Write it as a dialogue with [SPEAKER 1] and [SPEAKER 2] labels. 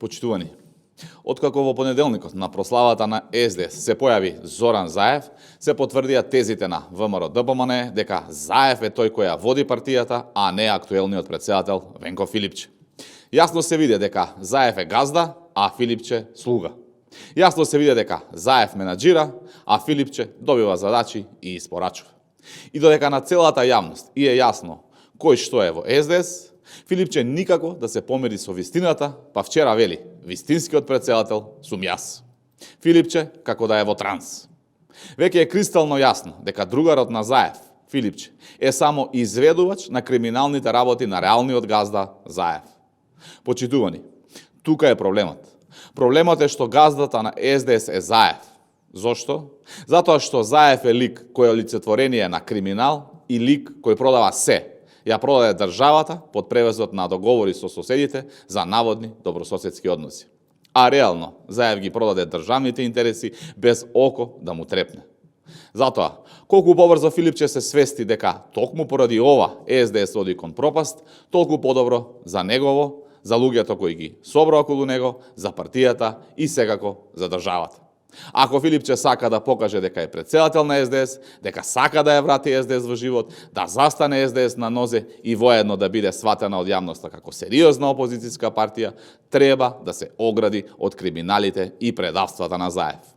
[SPEAKER 1] Почитувани, откако во понеделникот на прославата на СДС се појави Зоран Заев, се потврдија тезите на ВМРО-ДПМН дека Заев е тој кој ја води партијата, а не актуелниот претседател Венко Филипче. Јасно се види дека Заев е газда, а Филипче слуга. Јасно се види дека Заев менаџира, а Филипче добива задачи и испорачува. И додека на целата јавност е јасно кој што е во СДС, Филипче никако да се помири со вистината, па вчера вели, вистинскиот претседател сум јас. Филипче како да е во транс. Веќе е кристално јасно дека другарот на Заев, Филипче, е само изведувач на криминалните работи на реалниот газда Заев. Почитувани, тука е проблемот. Проблемот е што газдата на СДС е Заев. Зошто? Затоа што Заев е лик кој е олицетворение на криминал и лик кој продава се. Ја продаде државата под превезот на договори со соседите за наводни добрососедски односи. А реално, Заев ги продаде државните интереси без око да му трепне. Затоа, колку побрзо Филипче се свести дека токму поради ова СДС оди кон пропаст, толку подобро за негово, за луѓето кои ги собра околу него, за партијата и секако за државата. Ако Филипче сака да покаже дека е претседател на СДС, дека сака да ја врати СДС во живот, да застане СДС на нозе и воедно да биде сватена од јавноста како сериозна опозицијска партија, треба да се огради од криминалите и предавствата на Заев.